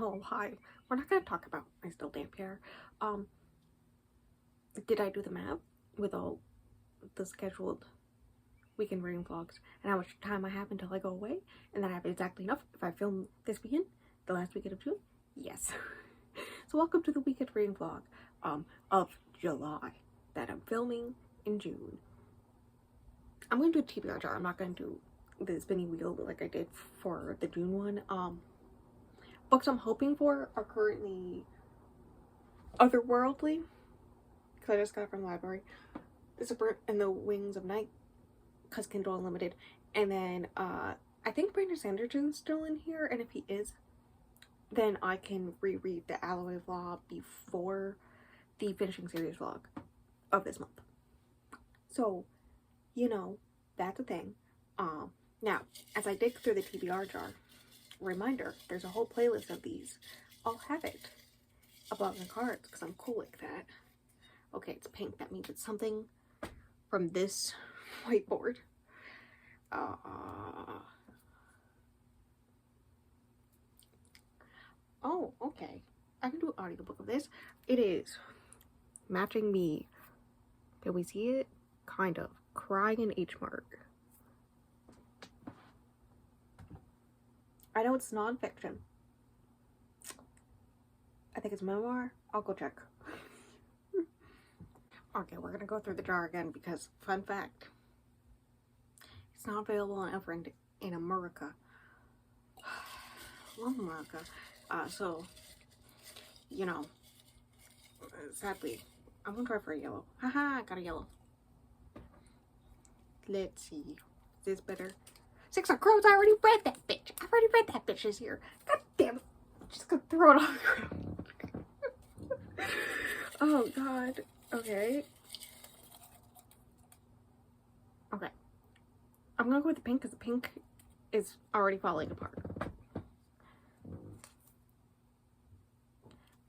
Oh, hi. We're not gonna talk about my still damp hair. Um, did I do the math with all the scheduled weekend reading vlogs and how much time I have until I go away? And then I have exactly enough if I film this weekend, the last weekend of June? Yes. So welcome to the weekend reading vlog of July that I'm filming in June. I'm going to do a TBR jar. I'm not going to do the spinny wheel like I did for the June one. Books I'm hoping for are currently Otherworldly, because I just got it from the library. The Zipper and the Wings of Night, because Kindle Unlimited. And then I think Brandon Sanderson's still in here, and if he is, then I can reread the Alloway vlog before the finishing series vlog of this month. So, you know, that's a thing. Now, as I dig through the TBR jar, reminder, there's a whole playlist of these. I'll have it above the cards because I'm cool like that. Okay, it's pink. That means it's something from this whiteboard. Oh, okay. I can do an audiobook of this. It is Matching Me. Can we see it? Kind of. Crying in H Mark. I know it's nonfiction. I think it's memoir. I'll go check. Okay, we're gonna go through the jar again because, fun fact, it's not available on Everend in America. Love America. So, you know, sadly, I'm gonna try for a yellow. Haha, I got a yellow. Let's see. Is this better? Six of Crows, I already read that bitch. I already read that bitch this year. God damn it. I'm just gonna throw it on the ground. Oh god. Okay. Okay. I'm gonna go with the pink because the pink is already falling apart.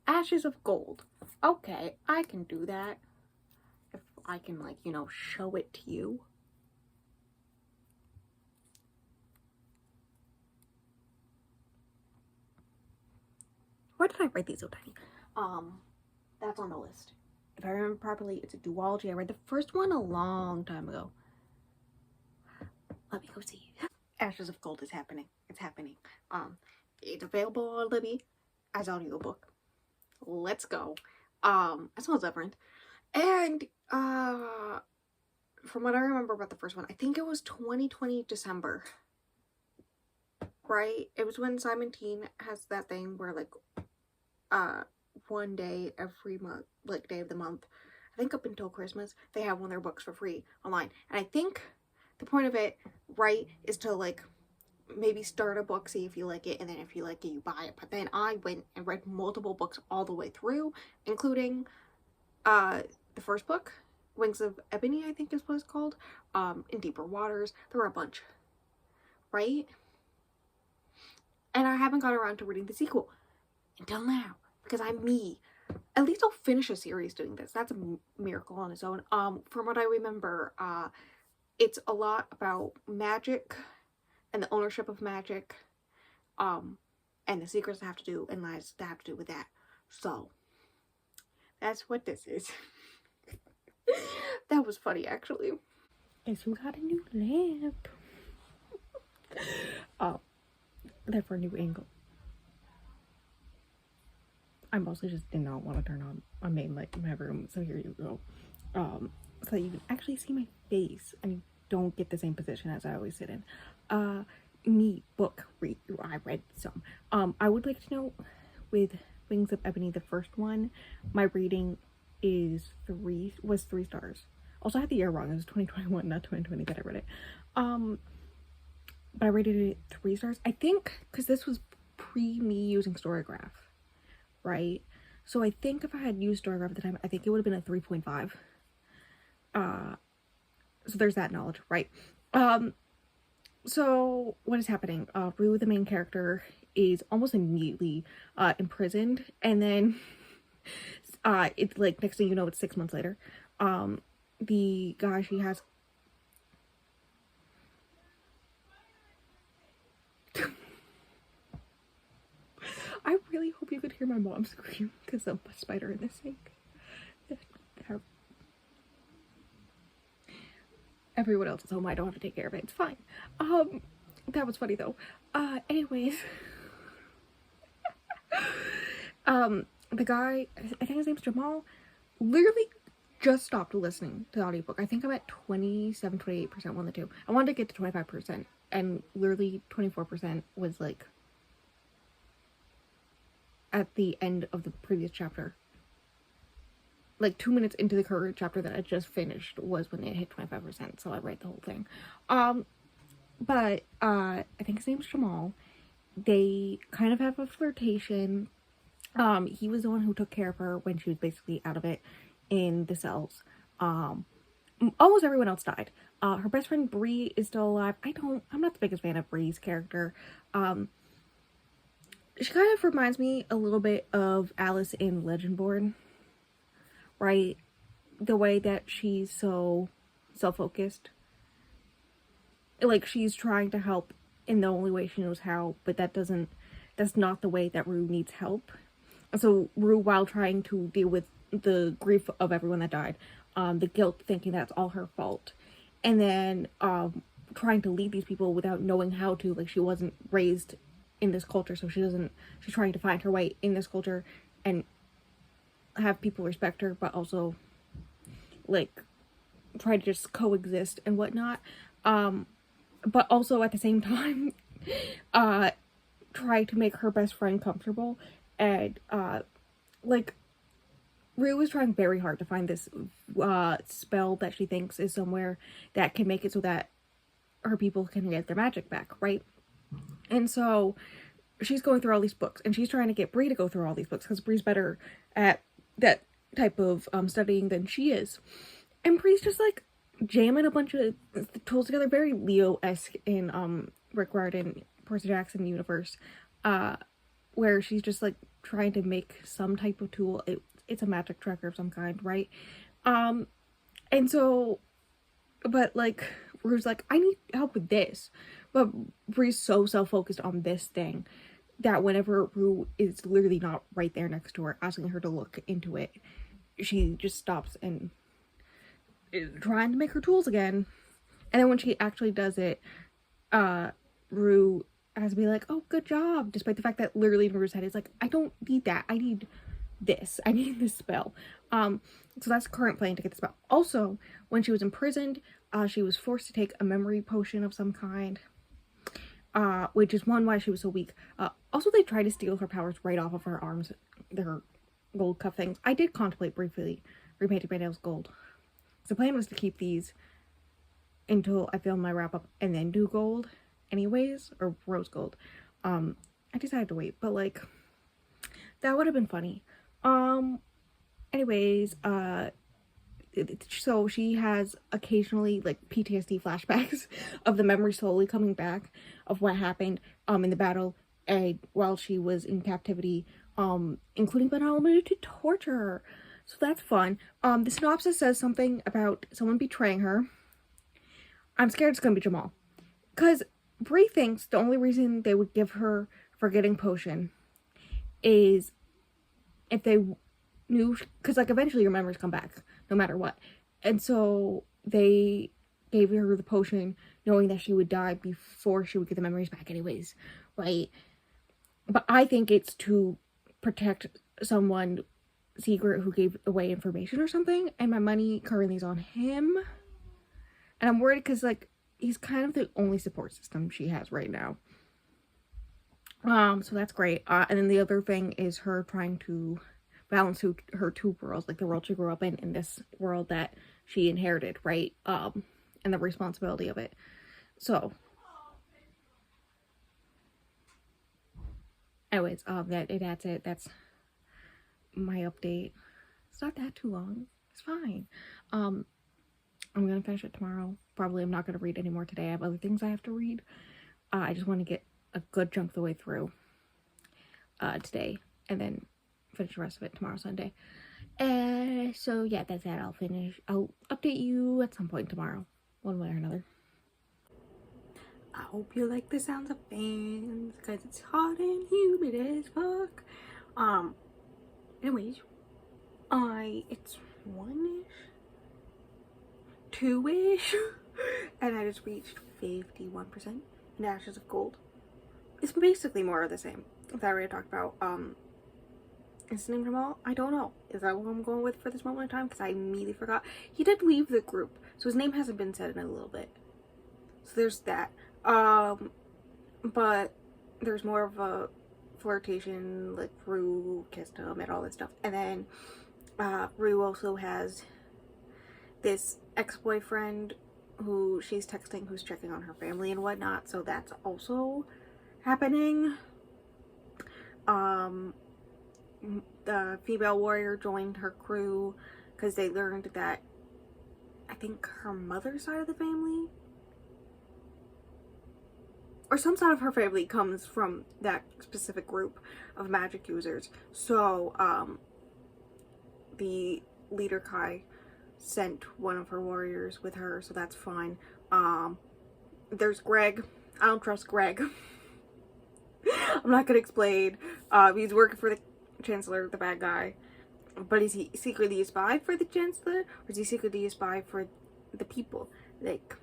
Ashes of Gold. Okay, I can do that. If I can, like, you know, show it to you. Where did I write these so tiny? That's on the list. If I remember properly, it's a duology. I read the first one a long time ago. Let me go see. Ashes of Gold is happening. It's happening. It's available on Libby as audiobook. Let's go. As well as Everend. And from what I remember about the first one, I think it was 2020 December. Right? It was when Simon Teen has that thing where, like, one day every month, like day of the month, I think up until Christmas, they have one of their books for free online. And I think the point of it, right, is to, like, maybe start a book, see if you like it, and then if you like it, you buy it. But then I went and read multiple books all the way through, including the first book, Wings of Ebony, I think is what it's called, In Deeper Waters. There were a bunch, right? And I haven't got around to reading the sequel until now, because I'm me. At least I'll finish a series doing this. That's a miracle on its own. From what I remember, it's a lot about magic and the ownership of magic, and the secrets that have to do and lies that have to do with that. So that's what this is. That was funny, actually. Guess who got a new lamp? Oh, they're for a new angle. I mostly just did not want to turn on a main light in my room, so here you go. So that you can actually see my face and you don't get the same position as I always sit in. Me book read. I read some. I would like to know, with Wings of Ebony, the first one, my rating was 3 stars. Also, I had the year wrong. It was 2021, not 2020 that I read it. But I rated it 3 stars. I think because this was pre me using Storygraph, right? So I think if I had used Storygraph at the time, I think it would have been a 3.5. So there's that knowledge, right? So what is happening? Rue, the main character, is almost immediately imprisoned, and then it's like next thing you know, it's 6 months later. The guy she has I really hope you could hear my mom scream because of a spider in the sink. Everyone else is home. I don't have to take care of it. It's fine. That was funny though. Anyways. The guy, I think his name's Jamal, literally just stopped listening to the audiobook. I think I'm at 27, 28%, one of the two. I wanted to get to 25%, and literally 24% was like at the end of the previous chapter. Like 2 minutes into the current chapter that I just finished was when it hit 25%, so I read the whole thing. But I think his name's Jamal. They kind of have a flirtation. He was the one who took care of her when she was basically out of it in the cells. Almost everyone else died. Her best friend Bree is still alive. I'm not the biggest fan of Bree's character. She kind of reminds me a little bit of Alice in Legendborn, right? The way that she's so self-focused. Like, she's trying to help in the only way she knows how, but that's not the way that Rue needs help. So Rue, while trying to deal with the grief of everyone that died, the guilt, thinking that's all her fault, and then trying to lead these people without knowing how to, like, she wasn't raised in this culture, so she's trying to find her way in this culture and have people respect her, but also like try to just coexist and whatnot, but also at the same time try to make her best friend comfortable. And like, Rue is trying very hard to find this spell that she thinks is somewhere that can make it so that her people can get their magic back, right? And so she's going through all these books, and she's trying to get Bree to go through all these books because Bree's better at that type of studying than she is. And Bree's just like jamming a bunch of tools together, very Leo-esque in Rick Riordan, Percy Jackson universe, where she's just like trying to make some type of tool. It's a magic tracker of some kind, right? And so, but like, Rue's like, I need help with this. But Bree's so self-focused on this thing that whenever Rue is literally not right there next to her, asking her to look into it, she just stops and is trying to make her tools again. And then when she actually does it, Rue has to be like, oh, good job, despite the fact that literally in Rue's head is like, I don't need that, I need this, I need this spell. So that's the current plan to get the spell. Also, when she was imprisoned, she was forced to take a memory potion of some kind, which is why she was so weak. Also, they tried to steal her powers right off of her arms, their gold cuff things. I did contemplate briefly repainting my nails gold. The plan was to keep these until I film my wrap up and then do gold anyways, or rose gold. I decided to wait, but like, that would have been funny. Anyways, so she has occasionally like PTSD flashbacks of the memory slowly coming back of what happened in the battle and while she was in captivity, including but not limited to torture. So that's fun. The synopsis says something about someone betraying her. I'm scared it's gonna be Jamal, because Bree thinks the only reason they would give her forgetting potion is if they knew, because like eventually your memories come back no matter what, and so they gave her the potion knowing that she would die before she would get the memories back anyways, right? But I think it's to protect someone secret who gave away information or something, and my money currently is on him, and I'm worried because like he's kind of the only support system she has right now. So that's great. And then the other thing is her trying to balance her two worlds, like the world she grew up in this world that she inherited, right? And the responsibility of it. So anyways, that's it. That's my update. It's not that too long. It's fine. I'm gonna finish it tomorrow. Probably I'm not gonna read anymore today. I have other things I have to read. I just want to get a good chunk of the way through today, and then finish the rest of it tomorrow, Sunday. So yeah, that's that. I'll update you at some point tomorrow, one way or another. I hope you like the sounds of fans, because it's hot and humid as fuck. Anyways, it's 1-ish, 2-ish, and I just reached 51% in Ashes of Gold. It's basically more of the same that I already talked about. Is his name Jamal? I don't know. Is that what I'm going with for this moment in time? Because I immediately forgot. He did leave the group, so his name hasn't been said in a little bit. So there's that. But there's more of a flirtation, like Rue kissed him and all this stuff. And then Rue also has this ex-boyfriend who she's texting, who's checking on her family and whatnot, so that's also happening. The female warrior joined her crew because they learned that I think her mother's side of the family or some side of her family comes from that specific group of magic users. So the leader Kai sent one of her warriors with her, so that's fine. There's Greg. I don't trust Greg. I'm not gonna explain. He's working for the Chancellor, the bad guy. But is he secretly a spy for the Chancellor? Or is he secretly a spy for the people? Like,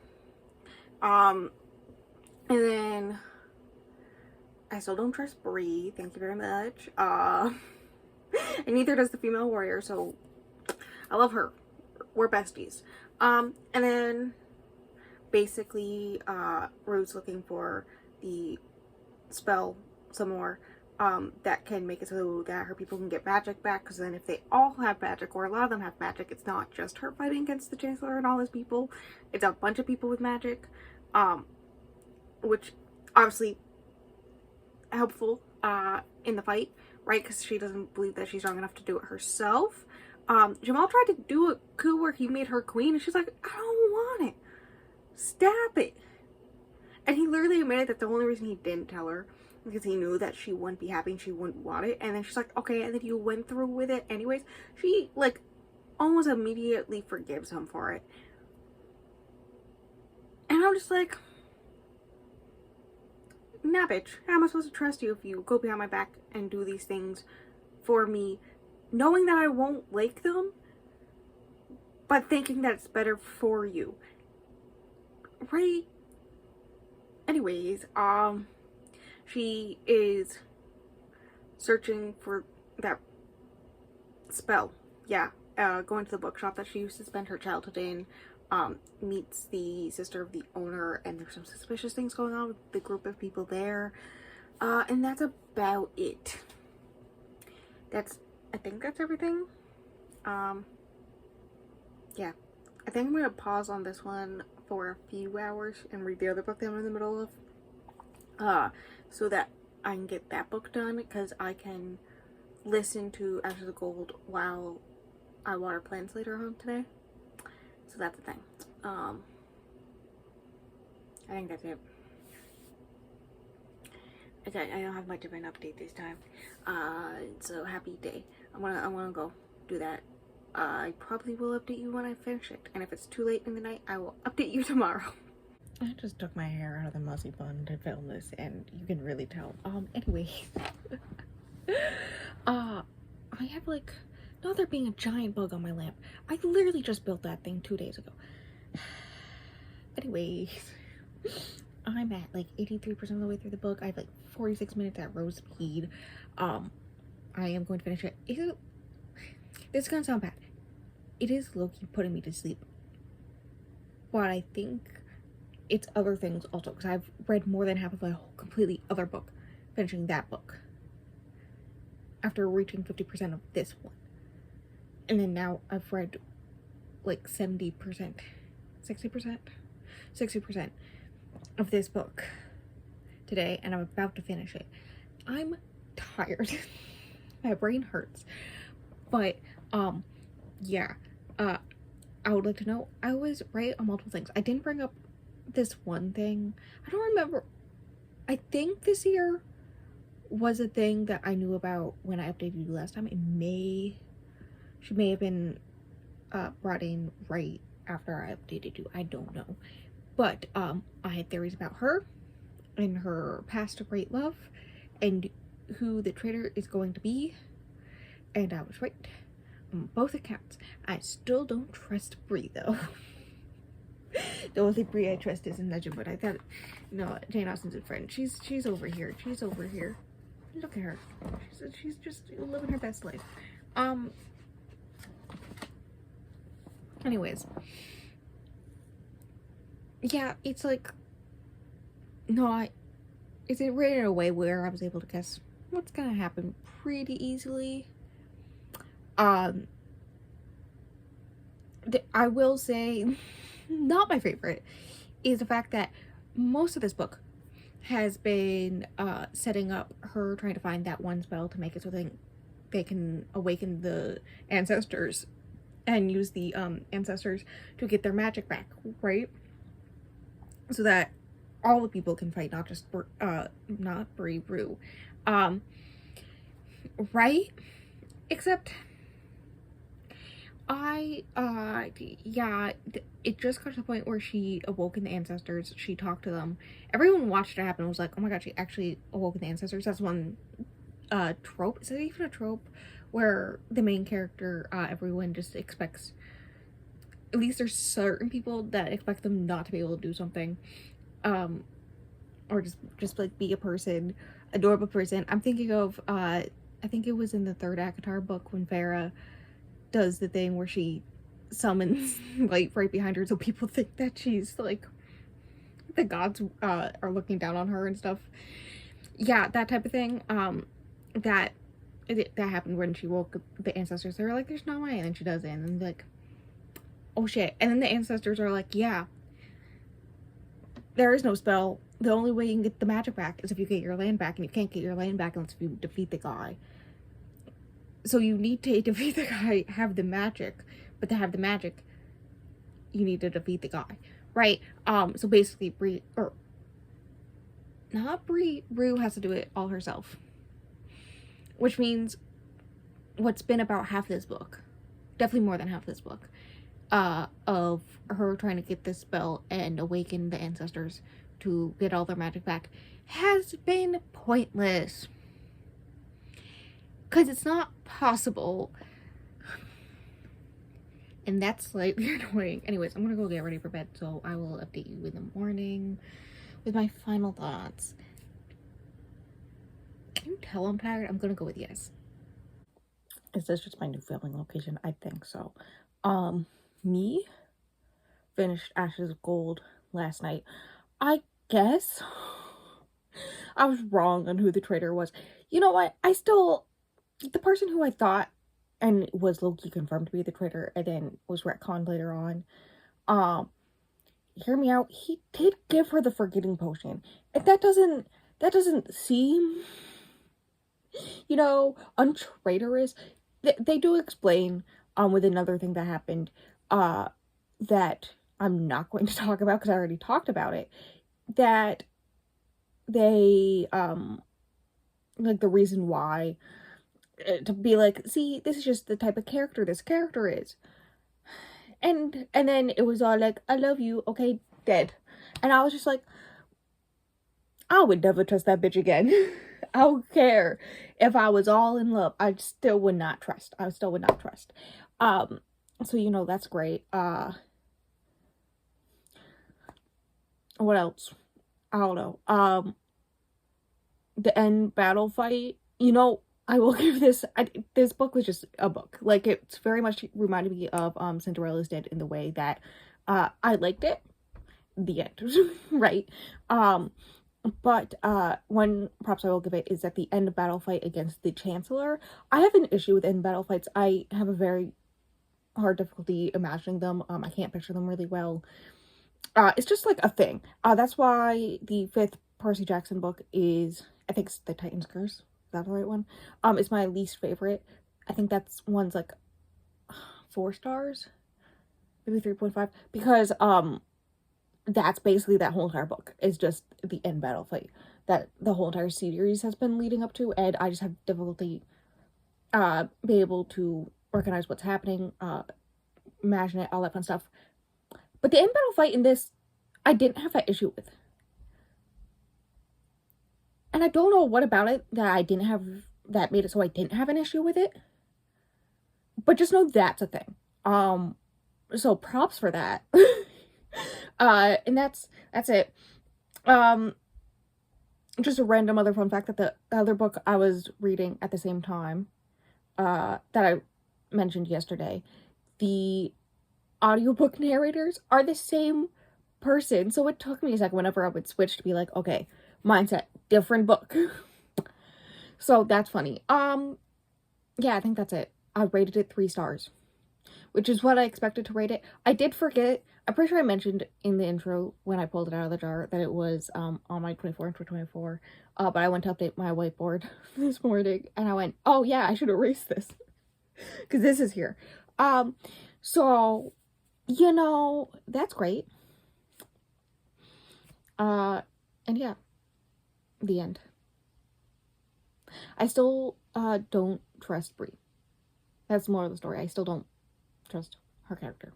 and then I still don't trust Bree. Thank you very much. And neither does the female warrior, so I love her. We're besties. And then basically, Rue's looking for the spell some more that can make it so that her people can get magic back, because then if they all have magic, or a lot of them have magic, it's not just her fighting against the Chancellor and all his people, it's a bunch of people with magic, which obviously helpful in the fight, right, because she doesn't believe that she's strong enough to do it herself. Jamal tried to do a coup where he made her queen, and she's like, I don't want it, stop it. And he literally admitted that the only reason he didn't tell her because he knew that she wouldn't be happy and she wouldn't want it. And then she's like, okay, and then you went through with it anyways. She, like, almost immediately forgives him for it. And I'm just like, nah, bitch. How am I supposed to trust you if you go behind my back and do these things for me, knowing that I won't like them, but thinking that it's better for you? Right? Anyways, she is searching for that spell. Yeah, going to the bookshop that she used to spend her childhood in, meets the sister of the owner, and there's some suspicious things going on with the group of people there. And that's about it. I think that's everything. Yeah. I think I'm gonna pause on this one for a few hours and read the other book that I'm in the middle of. So that I can get that book done, because I can listen to Ashes of Gold while I water plants later on today. So that's the thing. I think that's it. Okay, I don't have much of an update this time. So happy day. I wanna go do that. I probably will update you when I finish it, and if it's too late in the night, I will update you tomorrow. I just took my hair out of the muzzy bun to film this, and you can really tell. Anyway. I have, like, now there being a giant bug on my lamp. I literally just built that thing 2 days ago. Anyways, I'm at, like, 83% of the way through the book. I have, like, 46 minutes at rose speed. I am going to finish it. This is gonna sound bad. It is low-key putting me to sleep. But I think it's other things also, because I've read more than half of a whole completely other book, finishing that book after reaching 50% of this one. And then now I've read like 60% of this book today, and I'm about to finish it. I'm tired. My brain hurts. But yeah, I would like to know, I was right on multiple things. I didn't bring up this one thing. I don't remember. I think this year was a thing that I knew about when I updated you last time. She may have been brought in right after I updated you. I don't know. But I had theories about her and her past great love, and who the traitor is going to be, and I was right on both accounts. I still don't trust Bree though. The only Bree I trust is in Legend, but I thought, no, Jane Austen's a friend. She's over here. She's over here. Look at her. She's just living her best life. Anyways. Yeah, it's like, no, is it written in a way where I was able to guess what's gonna happen pretty easily. I will say, not my favorite is the fact that most of this book has been setting up her trying to find that one spell to make it so they can awaken the ancestors and use the ancestors to get their magic back, right? So that all the people can fight, not just not Bree, Rue, right? Except yeah, it just got to the point where she awoken the ancestors. She talked to them. Everyone watched it happen and was like, oh my god, she actually awoken the ancestors. That's one trope. Is it even a trope where the main character, everyone just expects, at least there's certain people that expect them not to be able to do something, or just like be a person, adorable person. I'm thinking of I think it was in the third ACOTAR book when Farah does the thing where she summons light right behind her so people think that she's like the gods are looking down on her and stuff. Yeah, that type of thing. That happened when she woke up the ancestors. They were like, there's no way, and then she does it, and then like, oh shit. And then the ancestors are like, yeah, there is no spell. The only way you can get the magic back is if you get your land back, and you can't get your land back unless you defeat the guy. So you need to defeat the guy, have the magic, but to have the magic, you need to defeat the guy, right? So basically Rue has to do it all herself. Which means what's been about half this book, definitely more than half this book, of her trying to get this spell and awaken the ancestors to get all their magic back, has been pointless. Because it's not possible. And that's slightly annoying. Anyways, I'm gonna go get ready for bed, so I will update you in the morning with my final thoughts. Can you tell I'm tired? I'm gonna go with yes. Is this just my new filming location? I think so. Me finished Ashes of Gold last night. I guess I was wrong on who the traitor was. You know what? The person who I thought and was low-key confirmed to be the traitor and then was retconned later on, hear me out, he did give her the forgetting potion. And that doesn't seem, untraitorous. They do explain, with another thing that happened, that I'm not going to talk about because I already talked about it, that they, like the reason why, to be like, see, this is just the type of character this character is. And then it was all like, I love you, okay, dead. And I was just like, I would never trust that bitch again. I don't care if I was all in love. I still would not trust. So, that's great. What else? I don't know. The end battle fight, I will give this book was just a book. Like, it's very much reminded me of Cinderella's Dead in the way that I liked it. The end. Right? But one props I will give it is that the end battle fight against the Chancellor. I have an issue with end battle fights. I have a very hard difficulty imagining them. I can't picture them really well. It's just like a thing. That's why the 5th Percy Jackson book is, I think it's The Titan's Curse. Is that the right one? It's my least favorite. I think that's one's like 4 stars, maybe 3.5, because that's basically that whole entire book is just the end battle fight that the whole entire series has been leading up to, and I just have difficulty be able to recognize what's happening, imagine it, all that fun stuff. But the end battle fight in this, I didn't have that issue with. And I don't know what about it that made it so I didn't have an issue with it. But just know that's a thing. So props for that. And that's it. Just a random other fun fact that the other book I was reading at the same time, that I mentioned yesterday, the audiobook narrators are the same person. So it took me a second whenever I would switch to be like, okay, mindset, different book. So that's funny. Yeah, I think that's it. I rated it 3 stars, which is what I expected to rate it. I did forget, I'm pretty sure I mentioned in the intro when I pulled it out of the jar that it was on my 24 and 24, but I went to update my whiteboard this morning and I went, oh yeah, I should erase this because this is here. So, you know, that's great. And yeah, the end. I still don't trust Brie. That's the moral of the story. I still don't trust her character.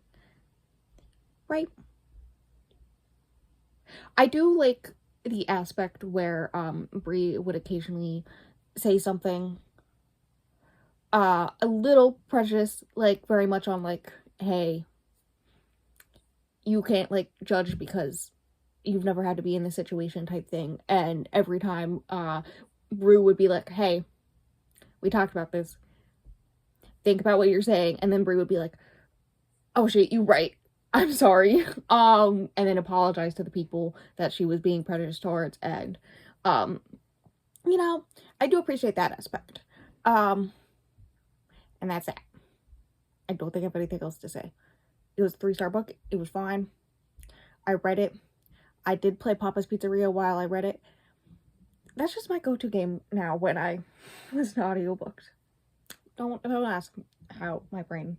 Right? I do like the aspect where Brie would occasionally say something a little prejudiced, like very much on like, hey, you can't like judge because you've never had to be in this situation type thing. And every time Rue would be like, hey, we talked about this, think about what you're saying. And then Brie would be like, oh shit, you right, I'm sorry. And then apologize to the people that she was being prejudiced towards. And you know, I do appreciate that aspect. And that's it. I don't think I have anything else to say. It was a 3-star book. It was fine. I read it. I did play Papa's Pizzeria while I read it. That's just my go-to game now when I listen to audiobooks. Don't ask how my brain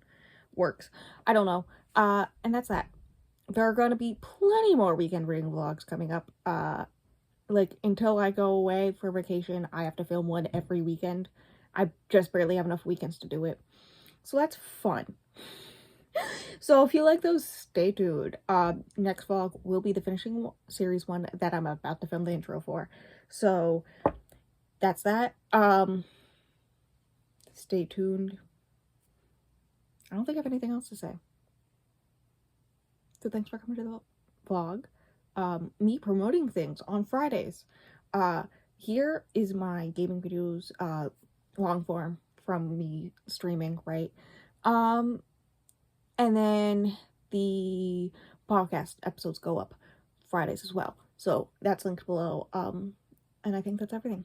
works. I don't know. And that's that. There are going to be plenty more weekend reading vlogs coming up. Like, until I go away for vacation, I have to film one every weekend. I just barely have enough weekends to do it. So that's fun. So if you like those, stay tuned. Next vlog will be the finishing series one that I'm about to film the intro for. So that's that. Stay tuned. I don't think I have anything else to say. So thanks for coming to the vlog. Me promoting things on Fridays. Here is my gaming videos, long form from me streaming, right? And then the podcast episodes go up Fridays as well. So that's linked below. And I think that's everything.